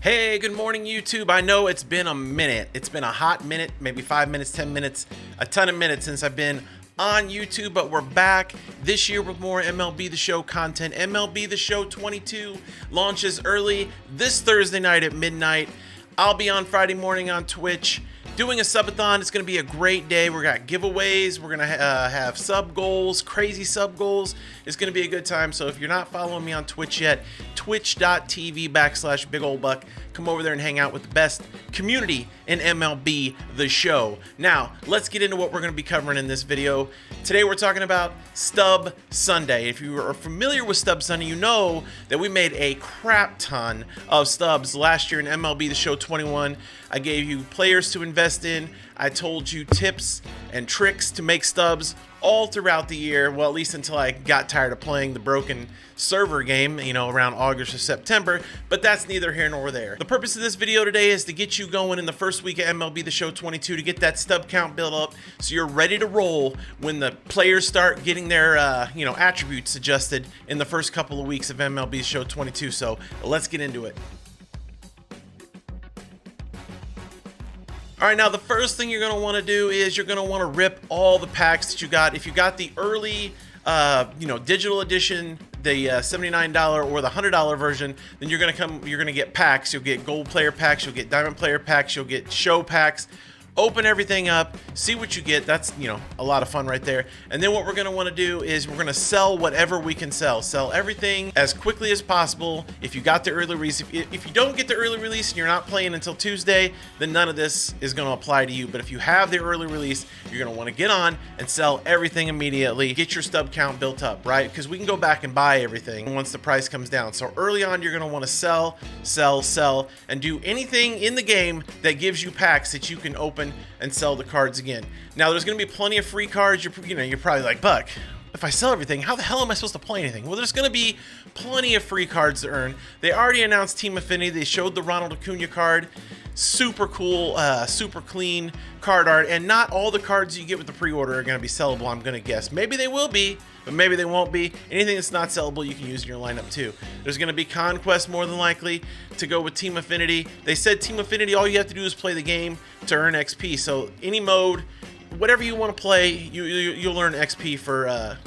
Hey, good morning, YouTube. I know it's been a minute. It's been a hot minute, maybe 5 minutes, 10 minutes, a ton of minutes since I've been on YouTube, but we're back this year with more MLB the Show content. MLB the Show 22 launches early this Thursday night at midnight. I'll be on Friday morning on Twitch doing a subathon. It's going to be a great day. We got giveaways. We're going to have sub goals, crazy sub goals. It's going to be a good time. So if you're not following me on Twitch yet, twitch.tv/bigoldbuck. Come over there and hang out with the best community in MLB the Show. Now, let's get into what we're going to be covering in this video. Today, we're talking about Stub Sunday. If you are familiar with Stub Sunday, you know that we made a crap ton of stubs last year in MLB the Show 21. I gave you players to invest in. I told you tips and tricks to make stubs all throughout the year. Well, at least until I got tired of playing the broken server game, around August or September, but that's neither here nor there. The purpose of this video today is to get you going in the first week of MLB the Show 22 to get that stub count built up so you're ready to roll when the players start getting their attributes adjusted in the first couple of weeks of MLB the Show 22. So let's get into it. All right, now the first thing you're going to want to do is you're going to want to rip all the packs that you got. If you got the early digital edition, the $79 or the $100 version, then you're going to get packs. You'll get gold player packs, you'll get diamond player packs, you'll get show packs. Open everything up, see what you get. That's, a lot of fun right there. And then what we're going to want to do is we're going to sell whatever we can sell. Sell everything as quickly as possible. If you got the early release, if you don't get the early release and you're not playing until Tuesday, then none of this is going to apply to you. But if you have the early release, you're going to want to get on and sell everything immediately. Get your stub count built up, right? Because we can go back and buy everything once the price comes down. So early on, you're going to want to sell, and do anything in the game that gives you packs that you can open and sell the cards again. Now, there's going to be plenty of free cards. You're probably like, Buck, if I sell everything, how the hell am I supposed to play anything? Well, there's going to be plenty of free cards to earn. They already announced Team Affinity. They showed the Ronald Acuna card. Super cool, super clean card art, and not all the cards you get with the pre-order are going to be sellable, I'm going to guess. Maybe they will be, but maybe they won't be. Anything that's not sellable, you can use in your lineup too. There's going to be Conquest more than likely to go with Team Affinity. They said Team Affinity, all you have to do is play the game to earn XP. So any mode, whatever you want to play, you'll earn XP for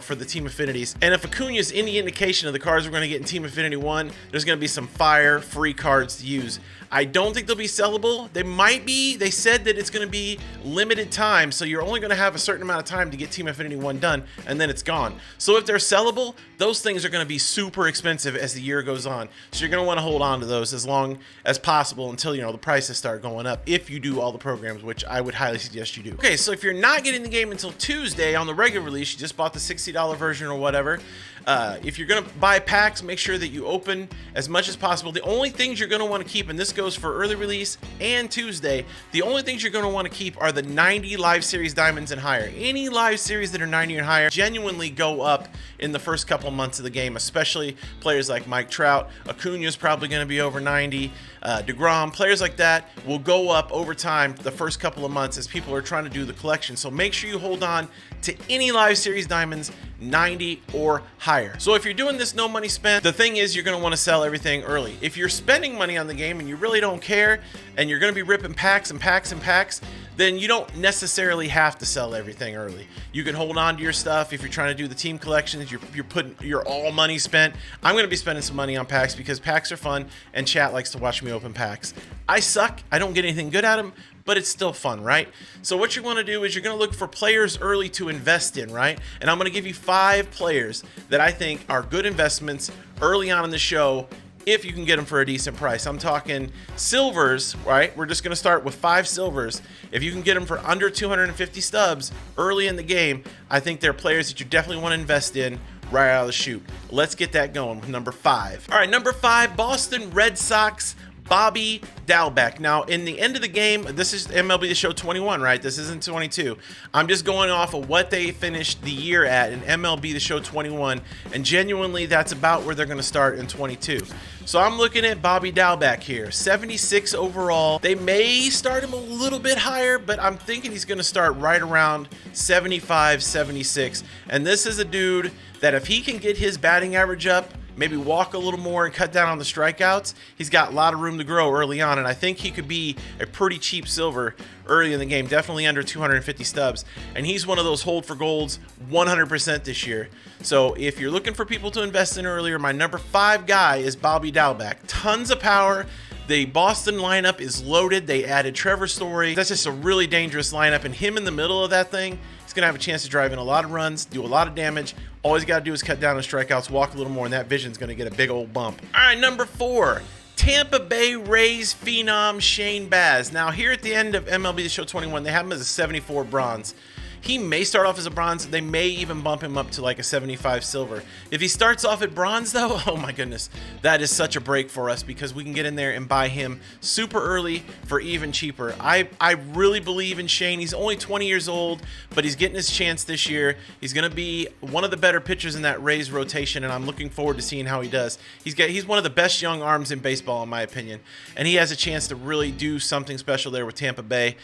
for the Team Affinities. And if Acuna is any indication of the cards we're going to get in Team Affinity 1, there's going to be some fire free cards to use. I don't think they'll be sellable. They might be. They said that it's going to be limited time, so you're only going to have a certain amount of time to get Team Affinity 1 done, and then it's gone. So if they're sellable, those things are going to be super expensive as the year goes on. So you're going to want to hold on to those as long as possible until, the prices start going up, if you do all the programs, which I would highly suggest you do. Okay, so if you're not getting the game until Tuesday on the regular release, you just bought the $60 version or whatever, if you're going to buy packs, make sure that you open as much as possible. The only things you're going to want to keep, and this goes for early release and Tuesday, the only things you're going to want to keep are the 90 live series diamonds and higher. Any live series that are 90 and higher genuinely go up in the first couple months of the game, especially players like Mike Trout. Acuna is probably going to be over 90. DeGrom, players like that will go up over time the first couple of months as people are trying to do the collection. So make sure you hold on to any live series diamonds 90 or higher. So if you're doing this no money spent, the thing is you're going to want to sell everything early. If you're spending money on the game and you really don't care and you're going to be ripping packs and packs and packs, then you don't necessarily have to sell everything early. You can hold on to your stuff. If you're trying to do the team collections, you're putting your all money spent. I'm going to be spending some money on packs because packs are fun and chat likes to watch me open packs. I suck. I don't get anything good at them, but it's still fun, right? So what you want to do is you're going to look for players early to invest in, right? And I'm going to give you 5 players that I think are good investments early on in the show if you can get them for a decent price. I'm talking silvers, right? We're just going to start with 5 silvers. If you can get them for under 250 stubs early in the game, I think they're players that you definitely want to invest in right out of the chute. Let's get that going with number 5. All right, number 5, Boston Red Sox, Bobby Dalbec. Now, in the end of the game, this is MLB the Show 21, right? This isn't 22. I'm just going off of what they finished the year at in MLB the Show 21, and genuinely, that's about where they're going to start in 22. So I'm looking at Bobby Dalbec here, 76 overall. They may start him a little bit higher, but I'm thinking he's going to start right around 75, 76. And this is a dude that if he can get his batting average up maybe walk a little more and cut down on the strikeouts, he's got a lot of room to grow early on, and I think he could be a pretty cheap silver early in the game, definitely under 250 stubs, and he's one of those hold for golds 100% this year. So if you're looking for people to invest in earlier, my number 5 guy is Bobby Dalbec. Tons of power. The Boston lineup is loaded. They added Trevor Story. That's just a really dangerous lineup, and him in the middle of that thing, he's gonna have a chance to drive in a lot of runs, do a lot of damage. All he's got to do is cut down on strikeouts, walk a little more, and that vision's gonna get a big old bump. All right, number 4, Tampa Bay Rays phenom Shane Baz. Now here at the end of MLB the Show 21, they have him as a 74 bronze. He may start off as a bronze. They may even bump him up to like a 75 silver. If he starts off at bronze though, oh my goodness, that is such a break for us because we can get in there and buy him super early for even cheaper. I really believe in Shane. He's only 20 years old, but he's getting his chance this year. He's going to be one of the better pitchers in that Rays rotation, and I'm looking forward to seeing how he does. He's one of the best young arms in baseball, in my opinion, and he has a chance to really do something special there with Tampa Bay.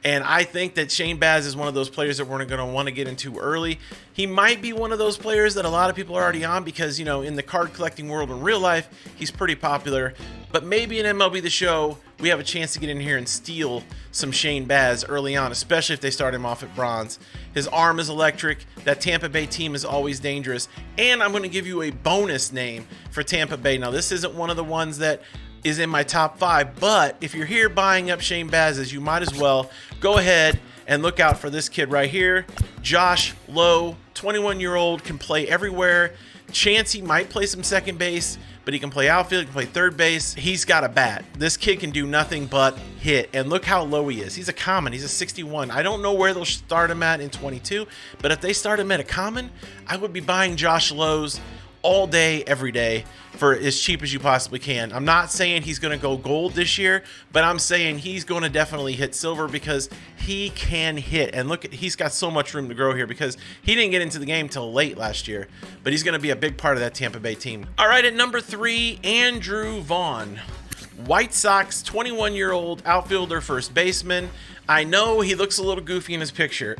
And I think that Shane Baz is one of those players that we're going to want to get into early. He might be one of those players that a lot of people are already on because, you know, in the card collecting world in real life, he's pretty popular. But maybe in MLB The Show, we have a chance to get in here and steal some Shane Baz early on, especially if they start him off at bronze. His arm is electric. That Tampa Bay team is always dangerous. And I'm going to give you a bonus name for Tampa Bay. Now, this isn't one of the ones that is in my top 5, but if you're here buying up Shane Baz's, you might as well go ahead and look out for this kid right here. Josh Lowe, 21-year-old, can play everywhere. Chance he might play some second base, but he can play outfield, he can play third base. He's got a bat. This kid can do nothing but hit, and look how low he is. He's a common. He's a 61. I don't know where they'll start him at in 22, but if they start him at a common, I would be buying Josh Lowe's all day, every day, for as cheap as you possibly can. I'm not saying he's going to go gold this year, but I'm saying he's going to definitely hit silver because he can hit. And look, he's got so much room to grow here because he didn't get into the game till late last year, but he's going to be a big part of that Tampa Bay team. All right, at number 3, Andrew Vaughn. White Sox, 21-year-old outfielder, first baseman. I know he looks a little goofy in his picture.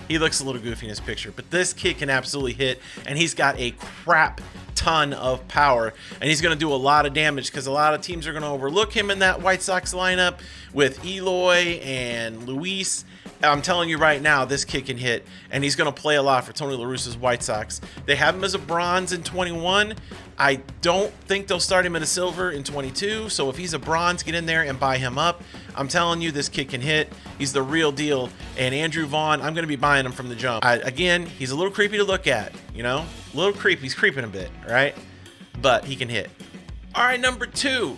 He looks a little goofy in his picture, but this kid can absolutely hit, and he's got a crap ton of power, and he's going to do a lot of damage because a lot of teams are going to overlook him in that White Sox lineup with Eloy and Luis. I'm telling you right now, this kid can hit, and he's going to play a lot for Tony La Russa's White Sox. They have him as a bronze in 21. I don't think they'll start him at a silver in 22, so if he's a bronze, get in there and buy him up. I'm telling you, this kid can hit. He's the real deal, and Andrew Vaughn, I'm going to be buying him from the jump. Again, he's a little creepy to look at, you know? A little creepy. He's creeping a bit, right? But he can hit. All right, number 2.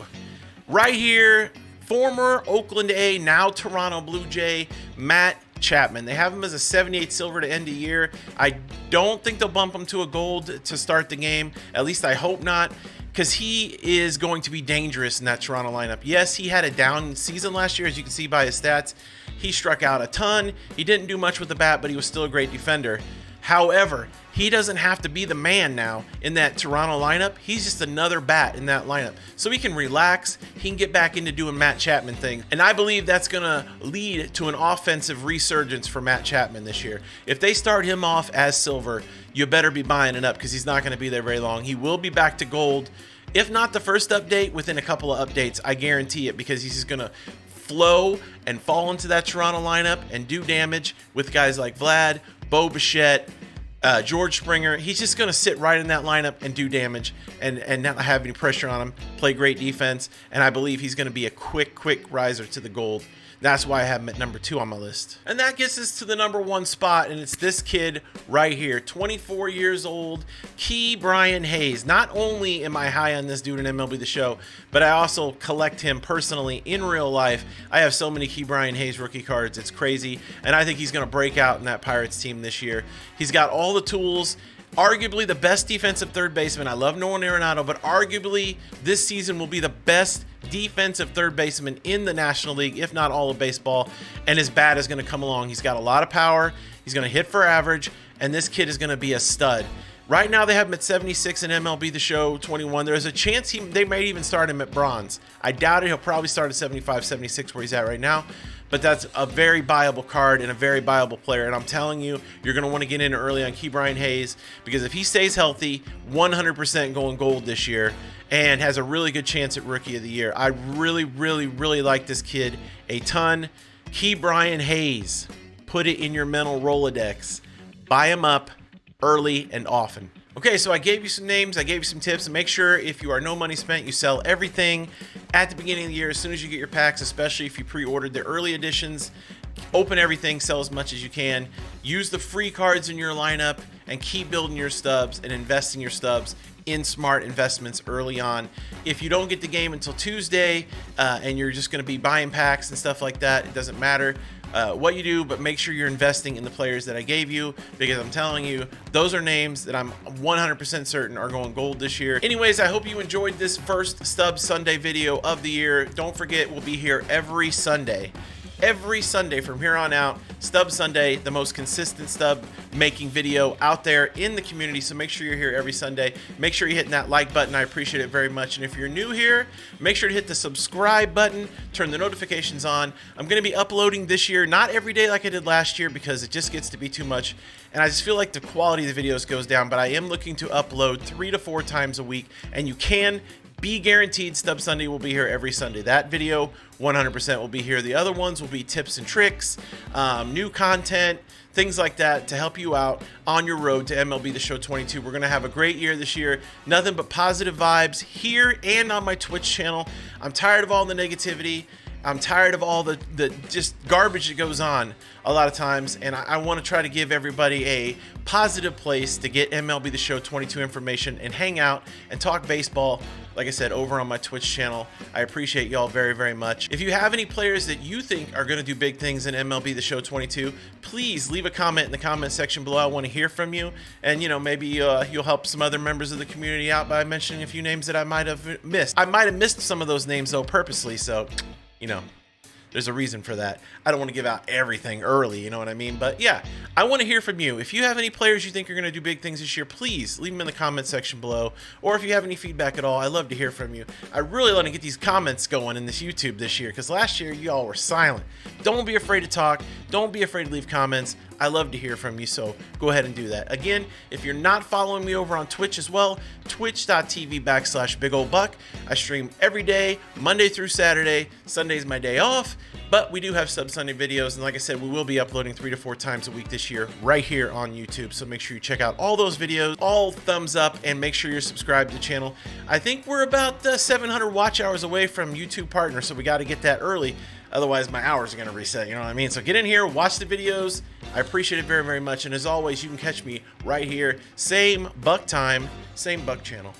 Right here, former Oakland A, now Toronto Blue Jay, Matt Chapman. They have him as a 78 silver to end the year. I don't think they'll bump him to a gold to start the game. At least I hope not, because he is going to be dangerous in that Toronto lineup. Yes, he had a down season last year, as you can see by his stats. He struck out a ton. He didn't do much with the bat, but he was still a great defender. However, he doesn't have to be the man now in that Toronto lineup. He's just another bat in that lineup. So he can relax. He can get back into doing Matt Chapman things. And I believe that's going to lead to an offensive resurgence for Matt Chapman this year. If they start him off as silver, you better be buying it up because he's not going to be there very long. He will be back to gold. If not the first update, within a couple of updates, I guarantee it, because he's just going to flow and fall into that Toronto lineup and do damage with guys like Vlad, Bo Bichette, George Springer. He's just going to sit right in that lineup and do damage and not have any pressure on him, play great defense, and I believe he's going to be a quick riser to the gold. That's why I have him at number 2 on my list. And that gets us to the number 1 spot, and it's this kid right here, 24 years old, Ke'Bryan Hayes. Not only am I high on this dude in MLB The Show, but I also collect him personally in real life. I have so many Ke'Bryan Hayes rookie cards, it's crazy, and I think he's going to break out in that Pirates team this year. He's got all the tools. Arguably the best defensive third baseman. I love Nolan Arenado, but arguably this season will be the best defensive third baseman in the National League, if not all of baseball, and his bat is going to come along. He's got a lot of power. He's going to hit for average, and this kid is going to be a stud. Right now they have him at 76 in MLB the Show 21. There's a chance they might even start him at bronze. I doubt it. He'll probably start at 75, 76 where he's at right now. But that's a very buyable card and a very buyable player. And I'm telling you, you're going to want to get in early on Ke'Bryan Hayes, because if he stays healthy, 100% going gold this year and has a really good chance at Rookie of the Year. I really, really, really like this kid a ton. Ke'Bryan Hayes, put it in your mental Rolodex. Buy him up early and often. Okay, so I gave you some names, I gave you some tips, and make sure if you are no money spent, you sell everything at the beginning of the year as soon as you get your packs, especially if you pre-ordered the early editions. Open everything, sell as much as you can. Use the free cards in your lineup and keep building your stubs and investing your stubs in smart investments early on. If you don't get the game until Tuesday and you're just going to be buying packs and stuff like that, it doesn't matter what you do, but make sure you're investing in the players that I gave you, because I'm telling you, those are names that I'm 100% certain are going gold this year. Anyways, I hope you enjoyed this first Stub Sunday video of the year. Don't forget, we'll be here every Sunday from here on out. Stub Sunday, the most consistent stub making video out there in the community. So make sure you're here every Sunday. Make sure you're hitting that like button. I appreciate it very much. And if you're new here, make sure to hit the subscribe button, turn the notifications on. I'm going to be uploading this year, not every day like I did last year, because it just gets to be too much. And I just feel like the quality of the videos goes down, but I am looking to upload 3 to 4 times a week, and you can be guaranteed Stub Sunday will be here every Sunday. That video 100% will be here. The other ones will be tips and tricks, new content, things like that to help you out on your road to MLB the Show 22. We're going to have a great year this year. Nothing but positive vibes here and on my Twitch channel. I'm tired of all the negativity. I'm tired of all the just garbage that goes on a lot of times, and I want to try to give everybody a positive place to get MLB the Show 22 information and hang out and talk baseball, like I said, over on my Twitch channel. I appreciate y'all very, very much. If you have any players that you think are going to do big things in MLB the Show 22, please leave a comment in the comment section below. I want to hear from you, and you know, maybe you'll help some other members of the community out by mentioning a few names that I might have missed. I might have missed some of those names though purposely, so you know, there's a reason for that. I don't want to give out everything early, you know what I mean? But yeah, I want to hear from you. If you have any players you think are going to do big things this year, please leave them in the comment section below. Or if you have any feedback at all, I love to hear from you. I really want to get these comments going in this YouTube this year, because last year y'all were silent. Don't be afraid to talk. Don't be afraid to leave comments. I love to hear from you, so go ahead and do that. Again, if you're not following me over on Twitch as well, twitch.tv/bigoldbuck. I stream every day, Monday through Saturday. Sunday's my day off, but we do have Stub Sunday videos, and like I said, we will be uploading 3 to 4 times a week this year right here on YouTube, so make sure you check out all those videos. All thumbs up, and make sure you're subscribed to the channel. I think we're about 700 watch hours away from YouTube Partner, so we got to get that early. Otherwise, my hours are going to reset, you know what I mean? So get in here, watch the videos. I appreciate it very, very much. And as always, you can catch me right here. Same Buck time, same Buck channel.